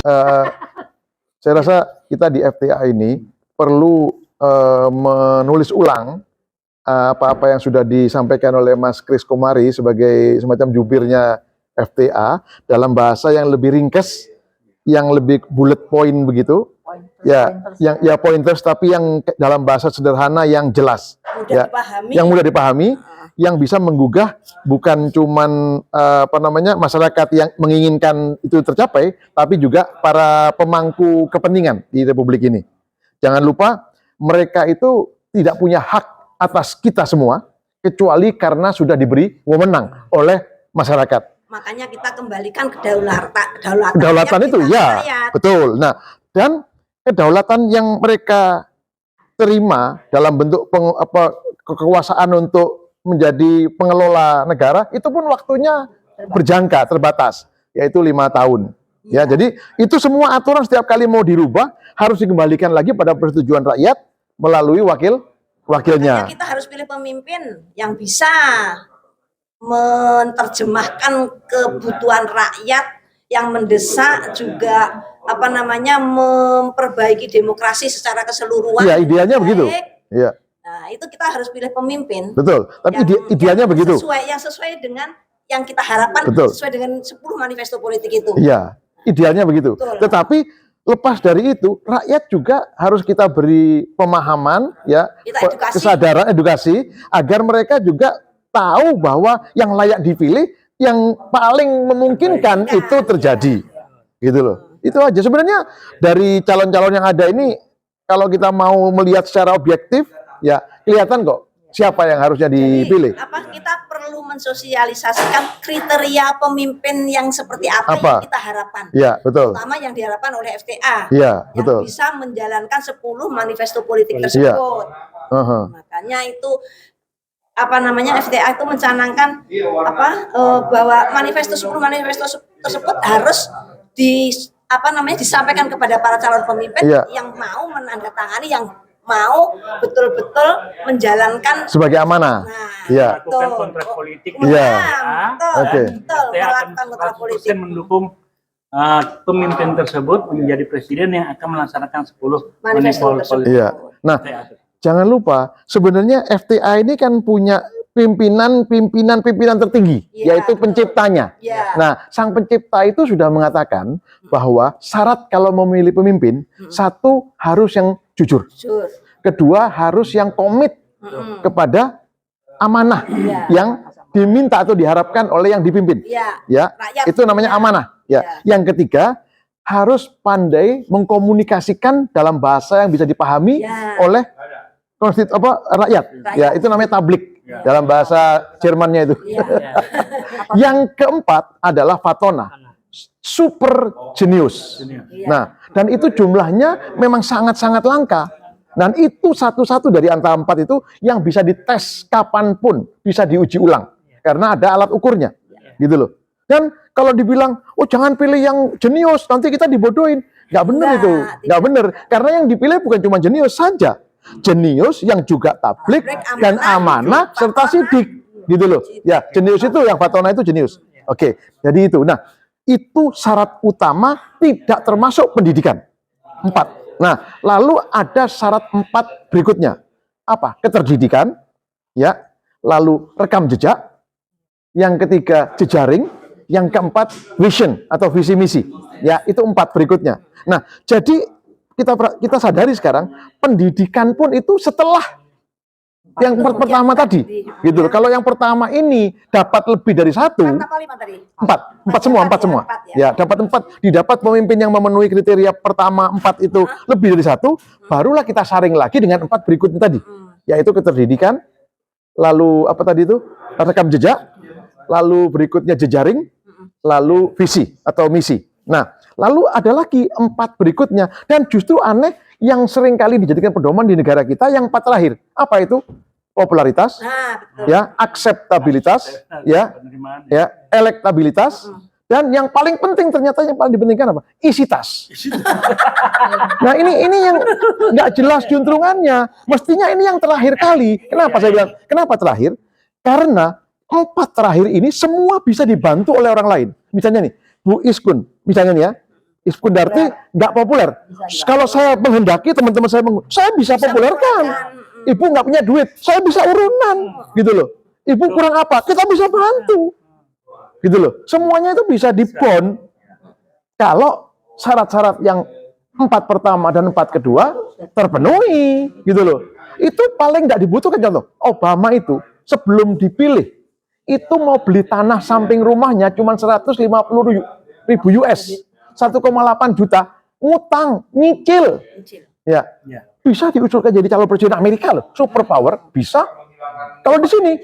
Eh, saya rasa kita di FTA ini perlu menulis ulang apa-apa yang sudah disampaikan oleh Mas Kris Komari sebagai semacam jubirnya FTA dalam bahasa yang lebih ringkas, yang lebih bullet point begitu. Pointers, tapi yang dalam bahasa sederhana yang jelas, yang mudah dipahami, yang bisa menggugah bukan cuman masyarakat yang menginginkan itu tercapai, tapi juga para pemangku kepentingan di Republik ini. Jangan lupa mereka itu tidak punya hak atas kita semua kecuali karena sudah diberi wewenang oleh masyarakat. Makanya kita kembalikan kedaulatan itu, ya, betul. Nah, dan kedaulatan yang mereka terima dalam bentuk kekuasaan untuk menjadi pengelola negara itu pun waktunya berjangka, terbatas, yaitu 5 tahun. Ya, jadi itu semua aturan setiap kali mau dirubah harus dikembalikan lagi pada persetujuan rakyat melalui wakilnya. Makanya kita harus pilih pemimpin yang bisa menerjemahkan kebutuhan rakyat yang mendesak, juga memperbaiki demokrasi secara keseluruhan. Iya, idealnya begitu. Iya. Nah, itu kita harus pilih pemimpin. Betul. Tapi idealnya begitu. Yang sesuai dengan yang kita harapkan, sesuai dengan 10 manifesto politik itu. Iya, idealnya begitu. Betul. Tetapi lepas dari itu, rakyat juga harus kita beri pemahaman, ya, kesadaran, edukasi, agar mereka juga tahu bahwa yang layak dipilih, yang paling memungkinkan itu terjadi. Gitu loh. Itu aja sebenarnya dari calon-calon yang ada ini. Kalau kita mau melihat secara objektif, ya kelihatan kok siapa yang harusnya dipilih. Jadi, kita perlu mensosialisasikan kriteria pemimpin yang seperti apa yang kita harapkan. Ya, betul. Terutama yang diharapkan oleh FTA. Ya, yang betul. Bisa menjalankan 10 manifesto politik tersebut. Ya. Makanya itu FTA itu mencanangkan bahwa 10 manifesto tersebut harus disampaikan kepada para calon pemimpin yang mau menandatangani, yang mau betul-betul menjalankan sebagai amanah. Melakukan kontrak politik. Betul. Melakukan kontrak politik. Mendukung pemimpin tersebut menjadi presiden yang akan melaksanakan 10 manifesto tersebut. Iya. Nah, jangan lupa sebenarnya FTA ini kan punya pimpinan tertinggi, yaitu penciptanya. Nah, sang pencipta itu sudah mengatakan bahwa syarat kalau memilih pemimpin, satu harus yang jujur, kedua harus yang komit kepada amanah yang diminta atau diharapkan oleh yang dipimpin. Itu namanya amanah. Yang ketiga harus pandai mengkomunikasikan dalam bahasa yang bisa dipahami oleh rakyat. Itu namanya tablik. Dalam bahasa Jermannya itu. Yang keempat adalah Fatona, super jenius. Nah, dan itu jumlahnya memang sangat-sangat langka. Dan itu satu-satu dari antara 4 itu yang bisa dites kapanpun, bisa diuji ulang. Karena ada alat ukurnya. Gitu loh. Dan kalau dibilang, oh jangan pilih yang jenius, nanti kita dibodohin. Nggak benar itu. Nggak benar. Karena yang dipilih bukan cuma jenius saja. Jenius yang juga tablik dan amanah serta sidik, gitu loh. Ya, jenius itu yang Fatona itu jenius. Oke, jadi itu. Nah, itu syarat utama, tidak termasuk pendidikan. 4. Nah, lalu ada syarat 4 berikutnya. Apa? Keterdidikan, ya. Lalu rekam jejak. Yang ketiga jejaring. Yang keempat vision atau visi misi. Ya, itu 4 berikutnya. Nah, jadi kita sadari sekarang pendidikan pun itu setelah yang pertama tadi, gitu loh. Kalau yang pertama ini dapat lebih dari 1, 4 semua, ya dapat 4, didapat pemimpin yang memenuhi kriteria pertama 4 itu lebih dari 1, barulah kita saring lagi dengan 4 berikutnya tadi, yaitu keterdidikan, lalu rekam jejak, lalu berikutnya jejaring, lalu visi atau misi. Nah, lalu ada lagi 4 berikutnya, dan justru aneh yang sering kali dijadikan pedoman di negara kita yang 4 terakhir. Apa itu? Popularitas, ya, akseptabilitas, ya, elektabilitas, dan yang paling penting ternyata yang paling dipentingkan apa? Isitas. Nah, ini yang nggak jelas juntrungannya. Mestinya ini yang terakhir kali. Kenapa saya bilang? Kenapa terakhir? Karena 4 terakhir ini semua bisa dibantu oleh orang lain. Misalnya nih, Bu Iskun, misalnya nih ya, berarti nggak populer. Kalau saya menghendaki teman-teman saya bisa populerkan. Ibu nggak punya duit, saya bisa urunan, gitu loh. Ibu kurang apa, kita bisa bantu, gitu loh. Semuanya itu bisa dibond kalau syarat-syarat yang 4 pertama dan 4 kedua terpenuhi, gitu loh. Itu paling nggak dibutuhkan. Contoh, Obama itu sebelum dipilih itu mau beli tanah samping rumahnya cuma 150.000 US, 1,8 juta, ngutang, nyicil. Ya, bisa diusulkan jadi calon presiden Amerika loh, superpower, bisa. Kalau di sini,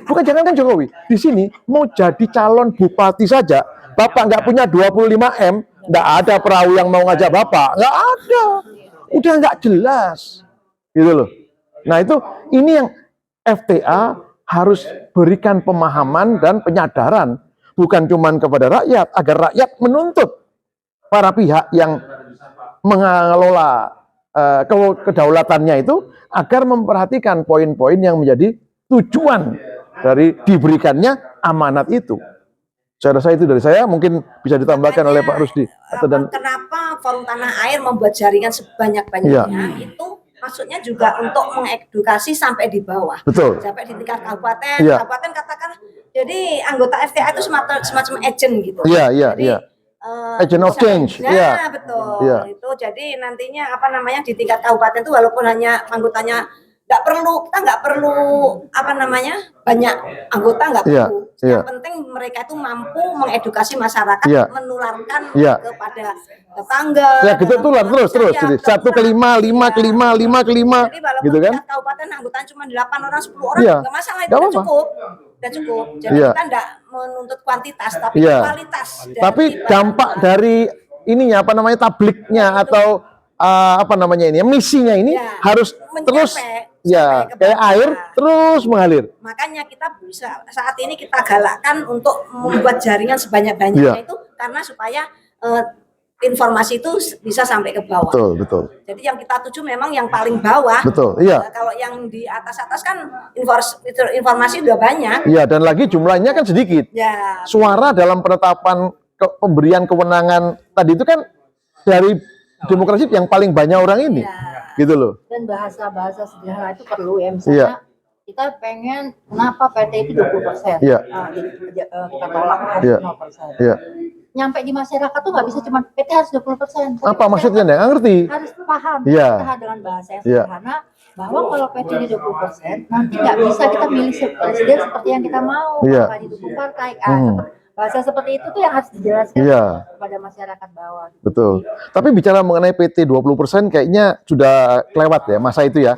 bukan jangankan Jokowi, di sini mau jadi calon bupati saja, Bapak nggak punya 25 M, nggak ada perahu yang mau ngajak Bapak, nggak ada, udah nggak jelas, gitu loh. Nah ini yang FTA harus berikan pemahaman dan penyadaran, bukan cuma kepada rakyat, agar rakyat menuntut para pihak yang mengelola kedaulatannya itu agar memperhatikan poin-poin yang menjadi tujuan dari diberikannya amanat itu. Saya rasa itu dari saya, mungkin bisa ditambahkan oleh Pak Rusdi. Kenapa Forum Tanah Air membuat jaringan sebanyak-banyaknya itu maksudnya juga untuk mengedukasi sampai di bawah. Betul. Sampai di tingkat kabupaten, kabupaten katakan. Jadi anggota FTA itu semacam agent gitu. Iya. Agent of change. Nah, betul. Itu jadi nantinya di tingkat kabupaten itu walaupun hanya anggotanya kita nggak perlu banyak anggota, nggak perlu. Yang penting mereka itu mampu mengedukasi masyarakat, menularkan kepada tetangga. Ya gitu, tular terus. Jadi 1 ke 5, 5 ke 5, 5 ke 5, jadi walaupun gitu kan? Kabupaten anggotanya cuma 8 orang, 10 orang, nggak masalah, itu udah cukup. Jadi kita nggak menuntut kuantitas, tapi kualitas. Tapi dampak dari ininya tabliknya atau misinya ini harus terus kayak air terus mengalir. Makanya kita bisa saat ini kita galakkan untuk membuat jaringan sebanyak-banyaknya itu karena supaya informasi itu bisa sampai ke bawah. Betul. Jadi yang kita tuju memang yang paling bawah. Betul, iya. Kalau yang di atas kan informasi udah banyak. Iya, dan lagi jumlahnya kan sedikit. Ya. Suara dalam penetapan pemberian kewenangan tadi itu kan dari demokrasi yang paling banyak orang ini. Gitu loh. Dan bahasa-bahasa sederhana itu perlu ya, misalnya kita pengen kenapa PT itu 20%. Kita tolak harus 0%. Nyampe di masyarakat tuh nggak bisa cuma PT harus 20%. Apa maksudnya? Nggak ngerti. Harus paham kita dengan bahasa yang sederhana bahwa kalau PT di 20% nanti nggak bisa kita milih presiden seperti yang kita mau, maka didukung partai. Bahasa seperti itu tuh yang harus dijelaskan kepada masyarakat bawah. Betul. Tapi bicara mengenai PT 20% kayaknya sudah kelewat ya masa itu ya.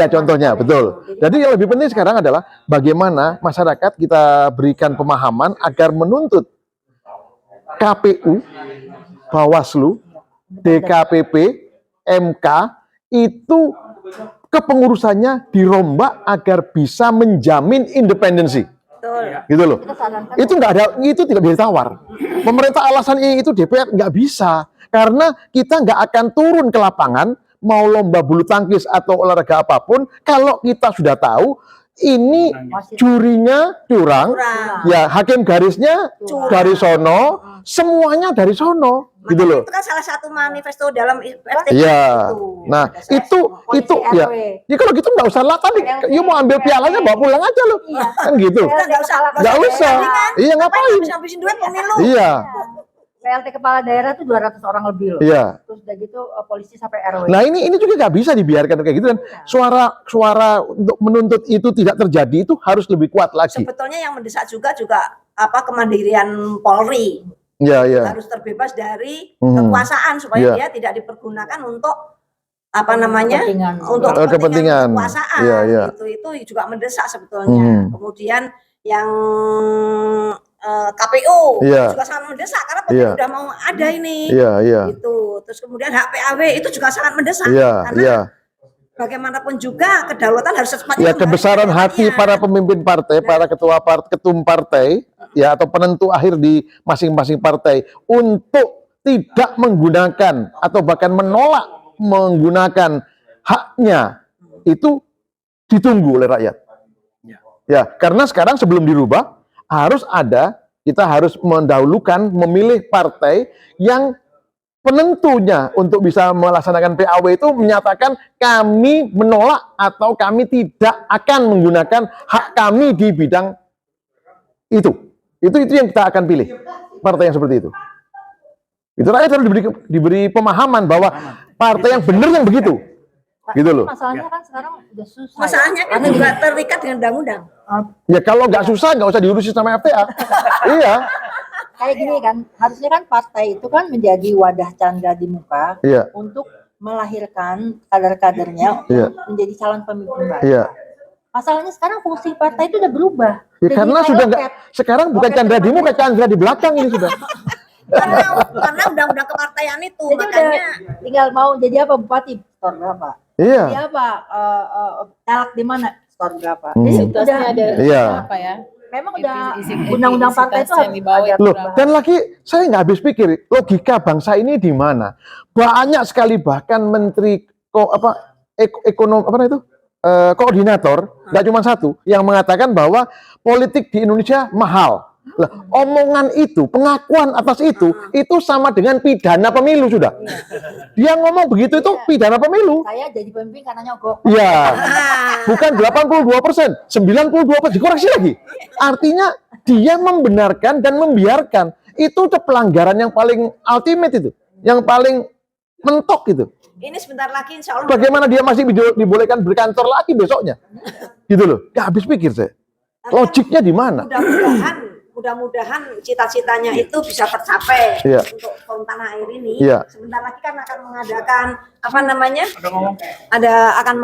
Contohnya betul. Jadi yang lebih penting sekarang adalah bagaimana masyarakat kita berikan pemahaman agar menuntut KPU, Bawaslu, DKPP, MK itu kepengurusannya dirombak agar bisa menjamin independensi. Gitu loh. Itu nggak ada, itu tidak bisa ditawar. Pemerintah alasan itu DPR nggak bisa karena kita nggak akan turun ke lapangan mau lomba bulu tangkis atau olahraga apapun kalau kita sudah tahu ini jurinya curang, hakim garisnya dari sono, semuanya dari sono. Gitu loh. Itu kan salah satu manifesto dalam FTA itu. Nah, itu ya. Ya kalau gitu nggak usah lah tadi. You mau ambil pialanya bawa pulang aja loh. Kan gitu. Nggak usah. Iya, ngapain? Habisin duit pemilu. Iya. PLT kepala daerah itu 200 orang lebih loh. Iya. Terus udah gitu polisi sampai RW. Nah, ini juga nggak bisa dibiarkan kayak gitu kan. Suara untuk menuntut itu tidak terjadi itu harus lebih kuat lagi. Sebetulnya yang mendesak juga kemandirian Polri. Harus terbebas dari kekuasaan supaya dia tidak dipergunakan untuk untuk kepentingan kekuasaan. Itu juga mendesak sebetulnya. Kemudian yang KPU juga sangat mendesak karena sudah mau ada ini. Gitu. Terus kemudian HPAW itu juga sangat mendesak karena bagaimanapun juga kedaulatan harus secepatnya. Kebesaran hati para pemimpin partai, para ketum partai, atau penentu akhir di masing-masing partai untuk tidak menggunakan atau bahkan menolak menggunakan haknya itu ditunggu oleh rakyat. Karena sekarang sebelum dirubah harus ada kita harus mendahulukan memilih partai yang penentunya untuk bisa melaksanakan PAW itu menyatakan kami menolak atau kami tidak akan menggunakan hak kami di bidang itu. Itu yang kita akan pilih, partai yang seperti itu. Itu rakyat harus diberi pemahaman bahwa partai yang benar yang begitu. Gitu loh. Masalahnya kan sekarang udah susah. Masalahnya kan juga terikat dengan undang-undang. Ya kalau nggak susah nggak usah diurusin sama FTA. Iya. Kayak gini kan, harusnya kan partai itu kan menjadi wadah canda di muka Iya. untuk melahirkan kader-kadernya Iya. untuk menjadi calon pemimpin baru. Iya. Masalahnya sekarang fungsi partai itu udah berubah. Ya, Jadi karena kayak sudah nggak, loket. sekarang bukan Loket Chandra di muka, Chandra di belakang ini sudah. Karena undang-undang kepartaian itu, Jadi udah makanya tinggal mau jadi apa bupati, store berapa? Iya. Jadi apa, caleg di mana, store berapa? Hmm. Jadi Situasinya udah, ada Iya. apa ya? memang udah Isi- undang-undang partai itu intensitas yang dibawa ada itu Loh, perubahan. dan lagi saya nggak habis pikir logika bangsa ini di mana. Banyak sekali bahkan menteri ekonom apa itu koordinator, nggak cuma satu, yang mengatakan bahwa politik di Indonesia mahal. Lah, omongan itu, pengakuan atas itu sama dengan pidana pemilu sudah. Dia ngomong begitu itu pidana pemilu. Saya jadi pemimpin karena nyogok. Ya, bukan 82%, 92%, dikoreksi lagi. Artinya dia membenarkan dan membiarkan. Itu pelanggaran yang paling ultimate itu, yang paling mentok itu. ini sebentar lagi insya Allah. Bagaimana dia masih dibolehkan berkantor lagi besoknya? Gitu loh. Gak habis pikir saya. Logiknya di mana? Mudah-mudahan cita-citanya itu bisa tercapai untuk Forum Tanah Air ini. Iya. Sebentar lagi kan akan mengadakan akan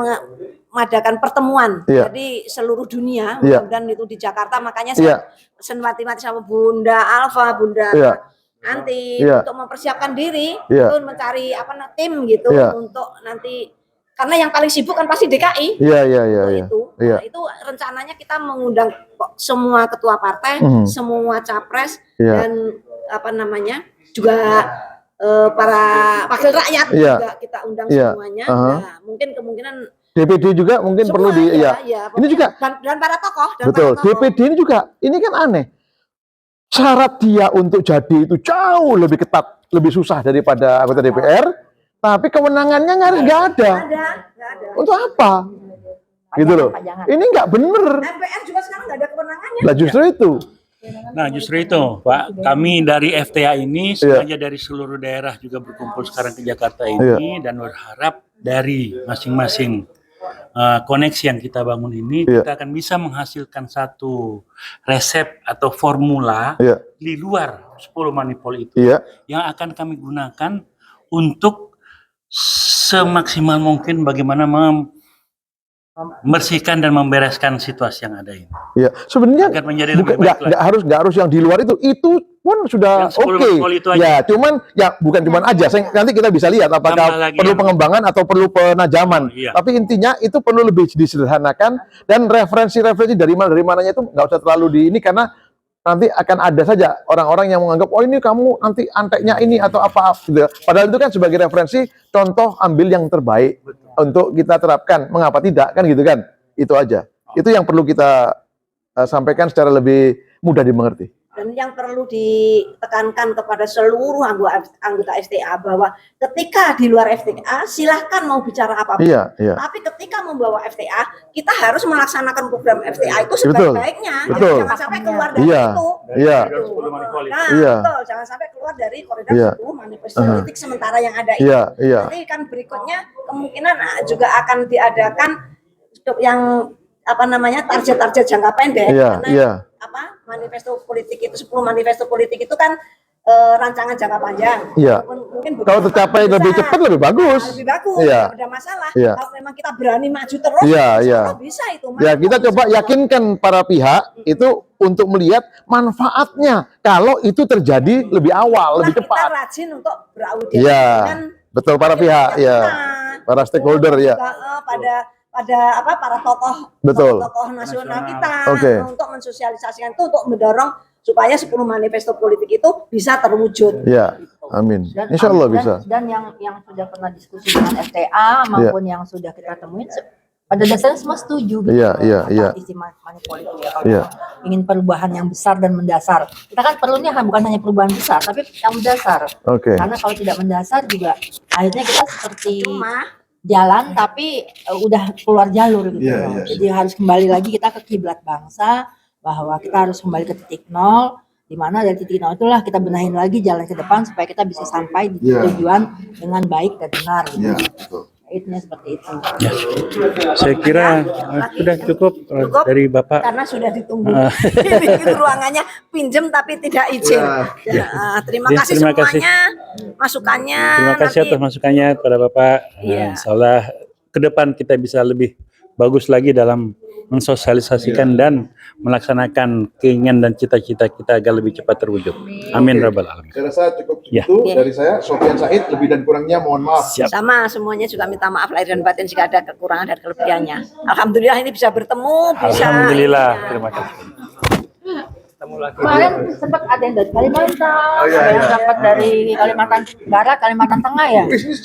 mengadakan pertemuan. Iya. Jadi seluruh dunia, Iya. dan itu di Jakarta. Makanya Iya. saya mati-mati sama Bunda Alfa, Bunda Iya. nanti Iya. untuk mempersiapkan diri, Iya. untuk mencari tim gitu Iya. untuk nanti. Karena yang paling sibuk kan pasti DKI. Iya. Itu. Iya. Nah, itu rencananya kita mengundang semua ketua partai, semua capres, Iya. dan juga para wakil rakyat Iya. juga kita undang Iya. semuanya. Aha. Nah, mungkin kemungkinan DPD juga mungkin semua, perlu di ya. ya, Ini juga dan para tokoh. betul. DPD ini juga ini kan aneh. Syarat dia untuk jadi itu jauh lebih ketat, lebih susah daripada anggota DPR, tapi kewenangannya nyaris nggak ada. Nggak ada. Untuk apa? Gitu loh. Pajangan. Ini nggak bener. MPR juga sekarang nggak ada kewenangannya. Lah justru itu. Nah justru itu Pak, kami dari FTA ini sengaja dari seluruh daerah juga berkumpul sekarang ke Jakarta ini dan berharap dari masing-masing koneksi yang kita bangun ini kita akan bisa menghasilkan satu resep atau formula di luar 10 manipul itu yang akan kami gunakan untuk semaksimal mungkin bagaimana membersihkan dan membereskan situasi yang ada ini. Ya, sebenarnya Agar menjadi lebih baik nggak harus yang di luar itu pun sudah Yang 10 oke. manipul itu aja. Ya, cuman ya bukan cuman aja. Nanti kita bisa lihat apakah Tambah lagi perlu yang- pengembangan atau perlu penajaman. Iya. Tapi intinya itu perlu lebih disederhanakan dan referensi-referensi dari mananya itu nggak usah terlalu di ini karena nanti akan ada saja orang-orang yang menganggap oh ini kamu nanti anteknya ini atau apa gitu. Padahal itu kan sebagai referensi contoh ambil yang terbaik untuk kita terapkan. Mengapa tidak kan gitu kan? Itu aja. Itu yang perlu kita sampaikan secara lebih mudah dimengerti. Dan yang perlu ditekankan kepada seluruh anggota FTA bahwa ketika di luar FTA silahkan mau bicara apapun. Iya. Tapi ketika membawa FTA kita harus melaksanakan program FTA itu Betul. sebaik-baiknya. Betul. Jangan sampai keluar dari Iya. itu. Iya. Nah, Iya. betul. Jangan sampai keluar dari koridor Iya. 10 manifesto politik sementara yang ada ini. Iya. Iya. Nanti kan berikutnya kemungkinan juga akan diadakan yang target-target jangka pendek. Iya. Karena Iya. manifesto politik itu 10 manifesto politik itu kan rancangan jangka panjang. Iya. Mungkin Kalau tercapai lebih cepat lebih bagus. Lebih bagus. Iya. Tidak ada masalah. Iya. Kalau memang kita berani maju terus, Iya, insya iya. Allah bisa itu. Ya, kita coba yakinkan para pihak itu untuk melihat manfaatnya kalau itu terjadi lebih awal, lebih Kita cepat. rajin untuk beraudiensi Iya. dengan Betul para pihak, ya. Para stakeholder ya. Para tokoh Betul. tokoh nasional kita Oke. untuk mensosialisasikan itu untuk mendorong supaya 10 manifesto politik itu bisa terwujud. Ya, amin. Insya Allah bisa. Dan yang sudah pernah diskusi dengan FTA maupun yang sudah kita temuin pada dasarnya semua setuju gitu. Iya, iya, iya. Isi Moneypool itu ya, kalau Iya. ingin perubahan yang besar dan mendasar. Kita kan perlunya bukan hanya perubahan besar, tapi yang mendasar. Oke. Karena kalau tidak mendasar juga akhirnya kita seperti Cuma jalan tapi udah keluar jalur gitu. Iya, loh. iya. Jadi harus kembali lagi kita ke kiblat bangsa, bahwa kita harus kembali ke titik nol, di mana dari titik nol itulah kita benahin lagi jalan ke depan supaya kita bisa sampai di Iya. tujuan dengan baik dan benar gitu. Iya, betul. Intinya seperti itu. Ya. Saya kira sudah cukup Cukup. dari Bapak. karena sudah ditunggu di ruangannya pinjem tapi tidak izin. Terima Ya, kasih terima kasih. semuanya masukannya. Terima kasih Nanti- atas masukannya pada Bapak. Iya. Insyaallah ke depan kita bisa lebih bagus lagi dalam mensosialisasikan dan melaksanakan keinginan dan cita-cita kita agar lebih cepat terwujud. Amin rabbal alamin. Saya rasa cukup Ya. itu dari saya, Sofian Said, lebih dan kurangnya mohon maaf. Siap. Sama semuanya juga minta maaf lahir dan batin jika ada kekurangan dan kelebihannya. Alhamdulillah ini bisa bertemu, bisa. Alhamdulillah. Terima kasih. Kemarin sempat ada yang dari Kalimantan, Oh, iya, ada yang iya. dapat dari Kalimantan Barat, Kalimantan Tengah ya. Bisnis